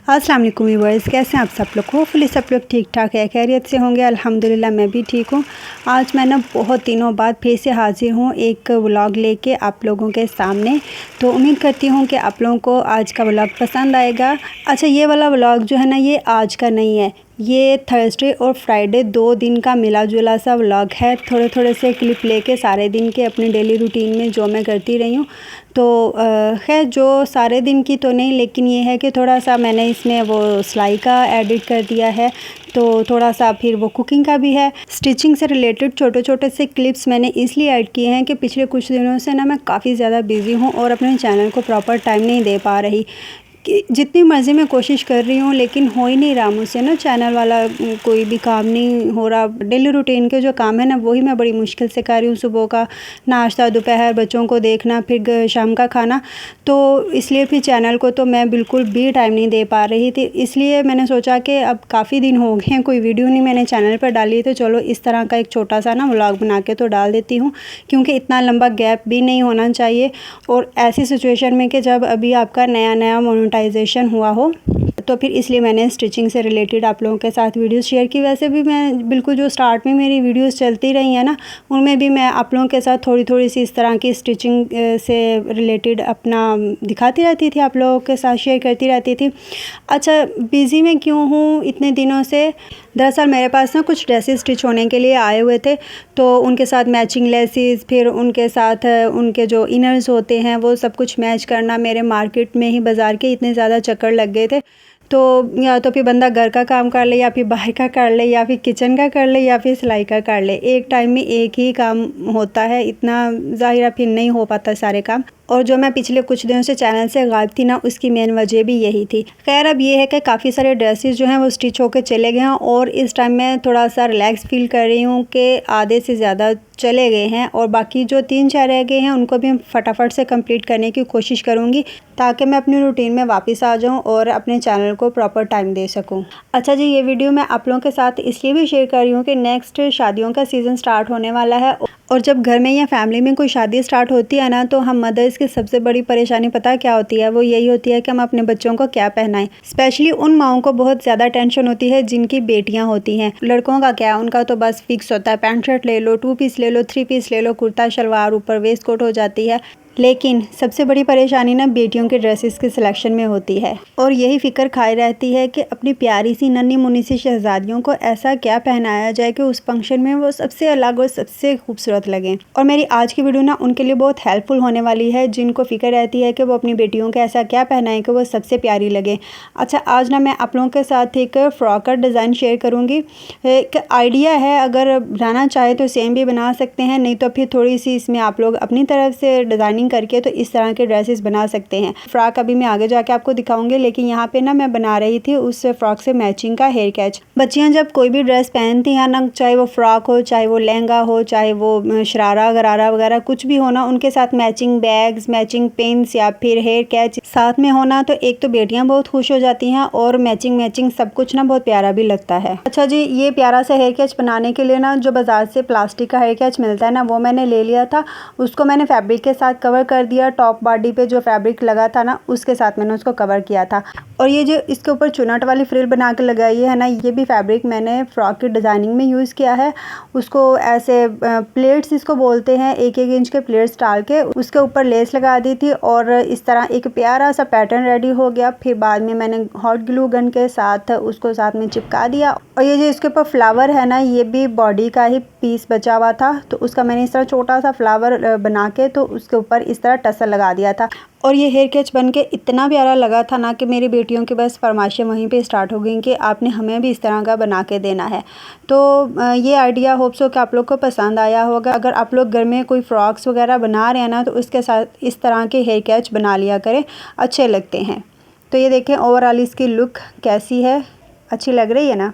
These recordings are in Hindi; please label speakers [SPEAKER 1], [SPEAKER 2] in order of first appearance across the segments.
[SPEAKER 1] अस्सलाम वालेकुम व्यूअर्स, कैसे हैं आप सब लोग। होपफुली सब लोग ठीक ठाक है, खैरियत से होंगे। अल्हम्दुलिल्लाह मैं भी ठीक हूँ। आज मैं ना बहुत दिनों बाद फिर से हाज़िर हूँ एक व्लॉग लेके आप लोगों के सामने। तो उम्मीद करती हूँ कि आप लोगों को आज का व्लॉग पसंद आएगा। अच्छा, ये वाला व्लॉग जो है ना, ये आज का नहीं है, ये थर्सडे और फ्राइडे 2 दिन का मिला जुला सा व्लॉग है। थोड़े थोड़े से क्लिप लेके सारे दिन के अपनी डेली रूटीन में जो मैं करती रही हूँ। तो खैर जो सारे दिन की तो नहीं, लेकिन ये है कि थोड़ा सा मैंने इसमें वो सिलाई का एडिट कर दिया है, तो थोड़ा सा फिर वो कुकिंग का भी है। स्टिचिंग से रिलेटेड छोटे छोटे से क्लिप्स मैंने इसलिए ऐड किए हैं कि पिछले कुछ दिनों से ना मैं काफ़ी ज़्यादा बिज़ी हूँ और अपने चैनल को प्रॉपर टाइम नहीं दे पा रही। कि जितनी मर्ज़ी मैं कोशिश कर रही हूँ, लेकिन हो ही नहीं रहा मुझसे ना, चैनल वाला कोई भी काम नहीं हो रहा। डेली रूटीन के जो काम है ना, वही मैं बड़ी मुश्किल से कर रही हूँ। सुबह का नाश्ता, दोपहर बच्चों को देखना, फिर शाम का खाना, तो इसलिए फिर चैनल को तो मैं बिल्कुल भी टाइम नहीं दे पा रही थी। इसलिए मैंने सोचा कि अब काफ़ी दिन हो गए हैं कोई वीडियो नहीं मैंने चैनल पर डाली, तो चलो इस तरह का एक छोटा सा ना व्लॉग बना के तो डाल देती हूँ, क्योंकि इतना लंबा गैप भी नहीं होना चाहिए। और ऐसी सिचुएशन में कि जब अभी आपका नया नया मोनेटाइजेशन हुआ हो, तो फिर इसलिए मैंने स्टिचिंग से रिलेटेड आप लोगों के साथ वीडियोस शेयर की। वैसे भी मैं बिल्कुल जो स्टार्ट में मेरी वीडियोस चलती रही हैं ना, उनमें भी मैं आप लोगों के साथ थोड़ी थोड़ी सी इस तरह की स्टिचिंग से रिलेटेड अपना दिखाती रहती थी, आप लोगों के साथ शेयर करती रहती थी। अच्छा, बिज़ी में क्यों हूँ इतने दिनों से? दरअसल मेरे पास ना कुछ ड्रेसेस स्टिच होने के लिए आए हुए थे, तो उनके साथ मैचिंग लेसिस, फिर उनके साथ उनके जो इनर्स होते हैं वो सब कुछ मैच करना। मेरे मार्केट में ही बाज़ार के इतने ज़्यादा चक्कर लग गए थे, तो या तो फिर बंदा घर का काम कर ले, या फिर बाहर का कर ले, या फिर किचन का कर ले, या फिर सिलाई का कर ले। एक टाइम में एक ही काम होता है, इतना ज़ाहिर फिर नहीं हो पाता सारे काम। और जो मैं पिछले कुछ दिनों से चैनल से गायब थी ना, उसकी मेन वजह भी यही थी। खैर अब ये है कि काफ़ी सारे ड्रेसेस जो हैं वो स्टिच होकर चले गए हैं, और इस टाइम मैं थोड़ा सा रिलैक्स फील कर रही हूँ कि आधे से ज़्यादा चले गए हैं, और बाकी जो 3-4 रह गए हैं उनको भी हम फटाफट से कंप्लीट करने की कोशिश करूँगी, ताकि मैं अपनी रूटीन में वापस आ जाऊँ और अपने चैनल को प्रॉपर टाइम दे सकूँ। अच्छा जी, ये वीडियो मैं आप लोगों के साथ इसलिए भी शेयर कर रही हूँ कि नेक्स्ट शादियों का सीज़न स्टार्ट होने वाला है, और जब घर में या फैमिली में कोई शादी स्टार्ट होती है ना, तो हम मदर्स की सबसे बड़ी परेशानी पता क्या होती है? वो यही होती है कि हम अपने बच्चों को क्या पहनाएं। स्पेशली उन माओं को बहुत ज़्यादा टेंशन होती है जिनकी बेटियां होती हैं। लड़कों का क्या, उनका तो बस फिक्स होता है, पैंट शर्ट ले लो, 2 पीस ले लो, 3 पीस ले लो, कुर्ता शलवार, ऊपर वेस्ट कोट हो जाती है। लेकिन सबसे बड़ी परेशानी ना बेटियों के ड्रेसेस के सिलेक्शन में होती है, और यही फ़िक्र खाई रहती है कि अपनी प्यारी सी नन्ही मुन्नी सी शहजादियों को ऐसा क्या पहनाया जाए कि उस फंक्शन में वो सबसे अलग और सबसे खूबसूरत लगें। और मेरी आज की वीडियो ना उनके लिए बहुत हेल्पफुल होने वाली है, जिनको फ़िक्र रहती है कि वो अपनी बेटियों को ऐसा क्या पहनाएं कि वो सबसे प्यारी लगे। अच्छा, आज ना मैं आप लोगों के साथ एक फ़्रॉक का डिज़ाइन शेयर करूँगी। एक आइडिया है, अगर बनाना चाहे तो सेम भी बना सकते हैं, नहीं तो फिर थोड़ी सी इसमें आप लोग अपनी तरफ से डिज़ाइनिंग करके तो इस तरह के ड्रेसेस बना सकते हैं। फ्रॉक अभी मैं आगे जाके आपको दिखाऊंगी, लेकिन यहाँ पे ना मैं बना रही थी उस फ्रॉक से मैचिंग का हेयर कैच। बच्चियाँ जब कोई भी ड्रेस पहनती हैं ना, चाहे वो फ्रॉक हो, चाहे वो लहंगा हो, चाहे वो शरारा गरारा वगैरह कुछ भी हो ना, उनके साथ मैचिंग बैग्स, मैचिंग पिन्स या फिर हेयर कैच साथ में होना, तो एक तो बेटियाँ बहुत खुश हो जाती हैं, और मैचिंग सब कुछ ना बहुत प्यारा भी लगता है। अच्छा जी, ये प्यारा सा हेयर कैच बनाने के लिए ना, जो बाजार से प्लास्टिक का हेयर कैच मिलता है ना, वो मैंने ले लिया था। उसको मैंने फैब्रिक के साथ कवर कर दिया। टॉप बॉडी पे जो फैब्रिक लगा था ना, उसके साथ मैंने उसको कवर किया था। और ये जो इसके ऊपर चुनट वाली फ्रिल बना के लगाई है ना, ये भी फैब्रिक मैंने फ्रॉक की डिज़ाइनिंग में यूज़ किया है। उसको ऐसे प्लेट्स इसको बोलते हैं, 1-1 इंच के प्लेट्स डाल के उसके ऊपर लेस लगा दी थी, और इस तरह एक प्यारा सा पैटर्न रेडी हो गया। फिर बाद में मैंने हॉट ग्लू गन के साथ उसको साथ में चिपका दिया। और ये जो इसके ऊपर फ्लावर है ना, ये भी बॉडी का ही पीस बचा हुआ था, तो उसका मैंने इस तरह छोटा सा फ्लावर बना के तो उसके ऊपर इस तरह टसल लगा दिया था। और ये हेयर कैच बन के इतना प्यारा लगा था ना, कि मेरी बेटियों की बस फरमाइशें वहीं पे स्टार्ट हो गई कि आपने हमें भी इस तरह का बना के देना है। तो ये आइडिया होप सो कि आप लोग को पसंद आया होगा। अगर आप लोग घर में कोई फ्रॉक्स वगैरह बना रहे हैं ना, तो उसके साथ इस तरह के हेयर कैच बना लिया करें, अच्छे लगते हैं। तो ये देखें ओवरऑल इसकी लुक कैसी है, अच्छी लग रही है ना।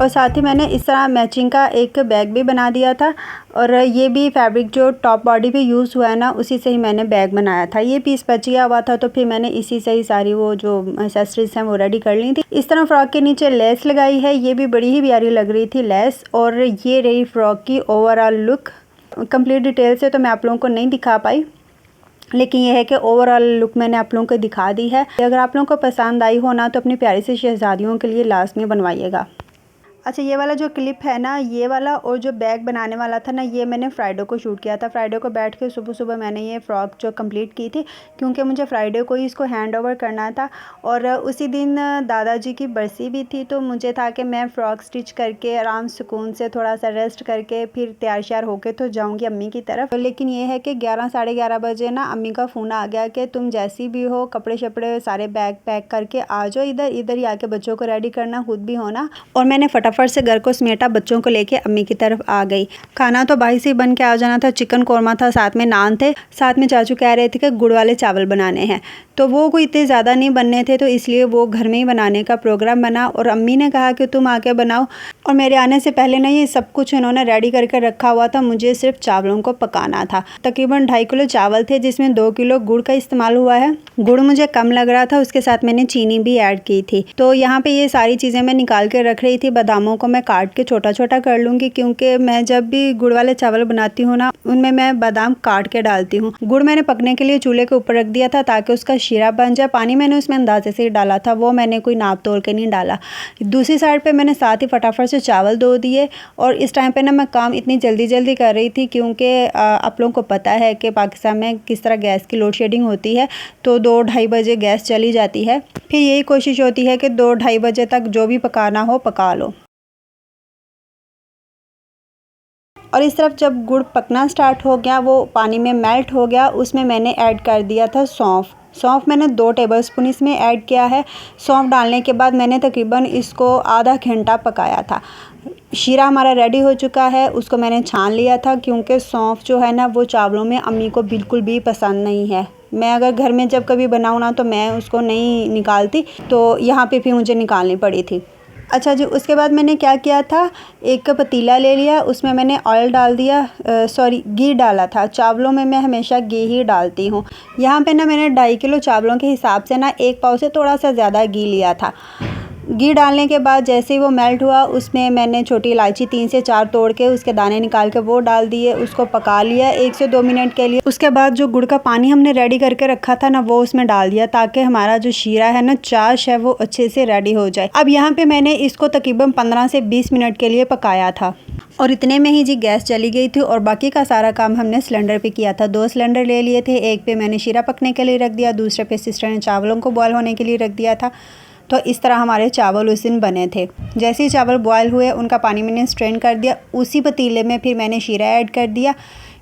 [SPEAKER 1] और साथ ही मैंने इस तरह मैचिंग का एक बैग भी बना दिया था। और ये भी फैब्रिक जो टॉप बॉडी पे यूज़ हुआ है ना, उसी से ही मैंने बैग बनाया था। ये पीस बच गया हुआ था तो फिर मैंने इसी से ही सारी वो जो एक्सेसरीज हैं वो रेडी कर ली थी। इस तरह फ़्रॉक के नीचे लेस लगाई है, ये भी बड़ी ही प्यारी लग रही थी लेस। और ये रही फ़्रॉक की ओवरऑल लुक। कंप्लीट डिटेल से तो मैं आप लोगों को नहीं दिखा पाई, लेकिन यह है कि ओवरऑल लुक मैंने आप लोगों को दिखा दी है। अगर आप लोगों को पसंद आई हो ना, तो अपनी प्यारी सी शहज़ादियों के लिए लास्ट में बनवाइएगा। अच्छा, ये वाला जो क्लिप है ना, ये वाला और जो बैग बनाने वाला था ना, ये मैंने फ्राइडे को शूट किया था। फ्राइडे को बैठ के सुबह सुबह मैंने ये फ़्रॉक जो कंप्लीट की थी, क्योंकि मुझे फ्राइडे को ही इसको हैंड ओवर करना था। और उसी दिन दादाजी की बरसी भी थी, तो मुझे था कि मैं फ़्रॉक स्टिच करके आराम सुकून से थोड़ा सा रेस्ट करके फिर तैयार श्यार होके तो जाऊँगी अम्मी की तरफ। लेकिन ये है कि 11 साढ़े 11 बजे ना अम्मी का फ़ोन आ गया कि तुम जैसी भी हो, कपड़े शपड़े सारे बैग पैक करके आ जाओ, इधर ही आके बच्चों को रेडी करना, खुद भी होना। और मैंने फटाफट से घर को समेटा, बच्चों को लेके अम्मी की तरफ आ गई। खाना तो बाहर से बन के आ जाना था, चिकन कौरमा था, साथ में नान थे, साथ में चाचू कह रहे थे कि गुड़ वाले चावल बनाने हैं, तो वो कोई इतने ज़्यादा नहीं बनने थे, तो इसलिए वो घर में ही बनाने का प्रोग्राम बना। और अम्मी ने कहा कि तुम आके बनाओ। और मेरे आने से पहले ना ये सब कुछ इन्होंने रेडी करके रखा हुआ था, मुझे सिर्फ चावलों को पकाना था। तकरीबन 2.5 किलो चावल थे, जिसमें 2 किलो गुड़ का इस्तेमाल हुआ है। गुड़ मुझे कम लग रहा था, उसके साथ मैंने चीनी भी ऐड की थी। तो यहाँ पे ये सारी चीज़ें मैं निकाल के रख रही थी। बादामों को मैं काट के छोटा छोटा कर लूँगी, क्योंकि मैं जब भी गुड़ वाले चावल बनाती हूँ ना, उनमें मैं बादाम काट के डालती हूँ। गुड़ मैंने पकने के लिए चूल्हे के ऊपर रख दिया था ताकि उसका शीरा बन जाए। पानी मैंने उसमें अंदाजे से ही डाला था, वो मैंने कोई नाप तोल के नहीं डाला। दूसरी साइड पे मैंने साथ ही फटाफट से चावल धो दिए। और इस टाइम पे ना मैं काम इतनी जल्दी कर रही थी, क्योंकि आप लोगों को पता है कि पाकिस्तान में किस तरह गैस की लोड शेडिंग होती है, तो 2-2:30 बजे गैस चली जाती है। फिर यही कोशिश होती है कि 2-2:30 बजे तक जो भी पकाना हो पका लो। और इस तरफ जब गुड़ पकना स्टार्ट हो गया, वो पानी में मेल्ट हो गया, उसमें मैंने ऐड कर दिया था सौंफ। सौंफ मैंने 2 टेबलस्पून इसमें ऐड किया है। सौंफ डालने के बाद मैंने तकरीबन इसको आधा घंटा पकाया था। शीरा हमारा रेडी हो चुका है, उसको मैंने छान लिया था, क्योंकि सौंफ जो है ना, वो चावलों में अम्मी को बिल्कुल भी पसंद नहीं है। मैं अगर घर में जब कभी बनाऊँ ना, तो मैं उसको नहीं निकालती, तो यहाँ पे फिर मुझे निकालनी पड़ी थी। अच्छा जी, उसके बाद मैंने क्या किया था, एक पतीला ले लिया, उसमें मैंने ऑयल डाल दिया, घी डाला था। चावलों में मैं हमेशा घी ही डालती हूँ। यहाँ पे ना मैंने 2.5 किलो चावलों के हिसाब से ना 1 पाव से थोड़ा सा ज़्यादा घी लिया था। घी डालने के बाद जैसे ही वो मेल्ट हुआ, उसमें मैंने छोटी इलायची 3 से 4 तोड़ के उसके दाने निकाल के वो डाल दिए। उसको पका लिया 1 से 2 मिनट के लिए। उसके बाद जो गुड़ का पानी हमने रेडी करके रखा था ना, वो उसमें डाल दिया, ताकि हमारा जो शीरा है ना, चाश है, वो अच्छे से रेडी हो जाए। अब यहाँ पे मैंने इसको तकरीबन 15 से 20 मिनट के लिए पकाया था। और इतने में ही जी गैस चली गई थी, और बाकी का सारा काम हमने सिलेंडर पे किया था। 2 सिलेंडर ले लिए थे, एक पे मैंने शीरा पकने के लिए रख दिया, दूसरे पे सिस्टर ने चावलों को बॉयल होने के लिए रख दिया था। तो इस तरह हमारे चावल उस दिन बने थे। जैसे ही चावल बॉयल हुए, उनका पानी मैंने स्ट्रेन कर दिया। उसी पतीले में फिर मैंने शीरा ऐड कर दिया।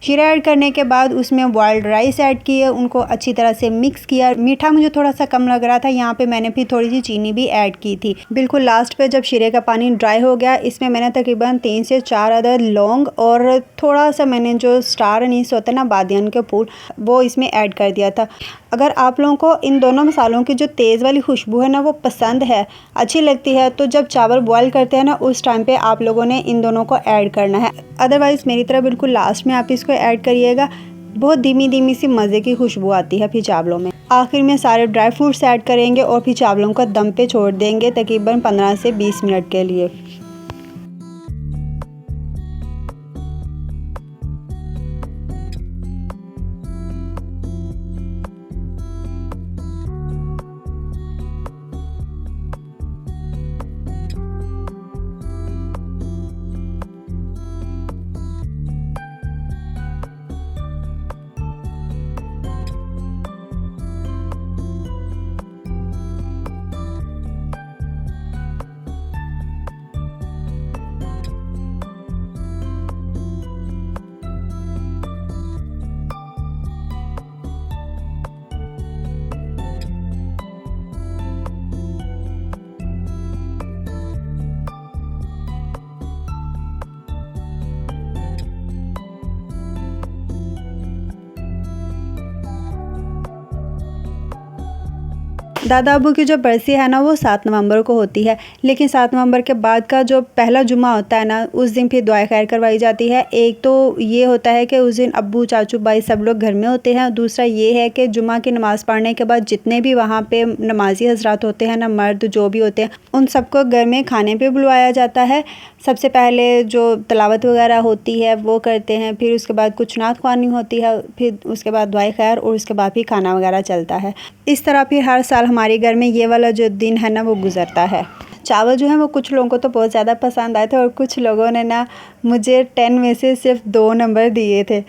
[SPEAKER 1] शीरा ऐड करने के बाद उसमें बॉइल्ड राइस ऐड किए, उनको अच्छी तरह से मिक्स किया। मीठा मुझे थोड़ा सा कम लग रहा था, यहाँ पे मैंने फिर थोड़ी सी चीनी भी ऐड की थी। बिल्कुल लास्ट पे जब शीरे का पानी ड्राई हो गया, इसमें मैंने तकरीबन 3 से 4 अदद लौंग और थोड़ा सा मैंने जो स्टार अनीस होता है ना, बादियान के फूल, वो इसमें ऐड कर दिया था। अगर आप लोगों को इन दोनों मसालों की जो तेज़ वाली खुशबू है ना, वो पसंद है, अच्छी लगती है, तो जब चावल बॉयल करते हैं ना, उस टाइम पे आप लोगों ने इन दोनों को ऐड करना है। अदरवाइज़ मेरी तरह बिल्कुल लास्ट में आप इसको ऐड करिएगा। बहुत धीमी सी मज़े की खुशबू आती है फिर चावलों में। आखिर में सारे ड्राई फ्रूट्स ऐड करेंगे और फिर चावलों को दम पे छोड़ देंगे तकरीबन 15 से 20 मिनट के लिए। दादा अबू की जो बरसी है ना वो 7 नवंबर को होती है, लेकिन 7 नवंबर के बाद का जो पहला जुमा होता है ना उस दिन फिर दुआ खैर करवाई जाती है। एक तो ये होता है कि उस दिन अब्बू चाचू भाई सब लोग घर में होते हैं। दूसरा ये है कि जुमा की नमाज़ पढ़ने के बाद जितने भी वहाँ पे नमाजी हजरात होते हैं ना, मर्द जो भी होते हैं, उन सबको घर में खाने पे बुलवाया जाता है। सबसे पहले जो तलावत वगैरह होती है वो करते हैं, फिर उसके बाद कुछ नात ख्वानी होती है, फिर उसके बाद दुआ खैर और उसके बाद फिर खाना वगैरह चलता है। इस तरह फिर हर साल हमारे घर में ये वाला जो दिन है ना वो गुज़रता है। चावल जो है वो कुछ लोगों को तो बहुत ज़्यादा पसंद आए थे और कुछ लोगों ने ना मुझे 10 में से सिर्फ 2 नंबर दिए थे।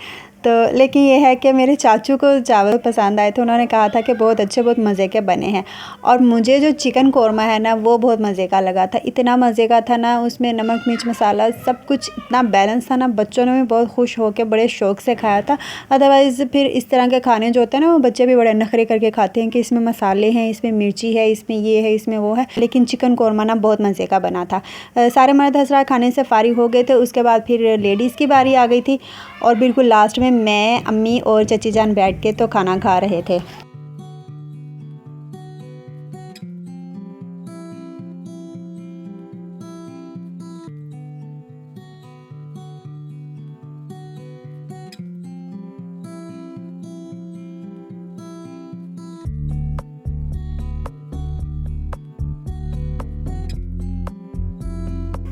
[SPEAKER 1] तो लेकिन ये है कि मेरे चाचू को चावल पसंद आए थे, उन्होंने कहा था कि बहुत अच्छे, बहुत मज़े के बने हैं। और मुझे जो चिकन कोरमा है ना वो बहुत मज़े का लगा था, इतना मज़े का था ना, उसमें नमक मिर्च मसाला सब कुछ इतना बैलेंस था ना, बच्चों ने भी बहुत खुश होकर बड़े शौक़ से खाया था। अदरवाइज़ फिर इस तरह के खाने जो होते हैं ना वो बच्चे भी बड़े नखरे करके खाते हैं कि इसमें मसाले हैं, इसमें मिर्ची है, इसमें ये है, इसमें वो है। लेकिन चिकन कोरमा ना बहुत मज़े का बना था। सारे मर्द हज़रात खाने से फ़ारिग हो गए थे। उसके बाद फिर लेडीज़ की बारी आ गई थी और बिल्कुल लास्ट में मैं, अम्मी और चची जान बैठ के तो खाना खा रहे थे।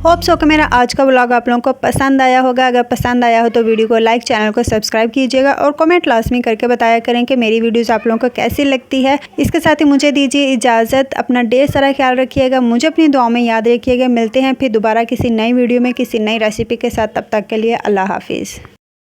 [SPEAKER 1] होप सो कि मेरा आज का व्लॉग आप लोगों को पसंद आया होगा। अगर पसंद आया हो तो वीडियो को लाइक, चैनल को सब्सक्राइब कीजिएगा और कमेंट लाजमी करके बताया करें कि मेरी वीडियोस आप लोगों को कैसी लगती है। इसके साथ ही मुझे दीजिए इजाज़त। अपना ढेर सारा ख्याल रखिएगा, मुझे अपनी दुआ में याद रखिएगा। मिलते हैं फिर दोबारा किसी नई वीडियो में किसी नई रेसिपी के साथ। तब तक के लिए अल्लाह हाफिज़।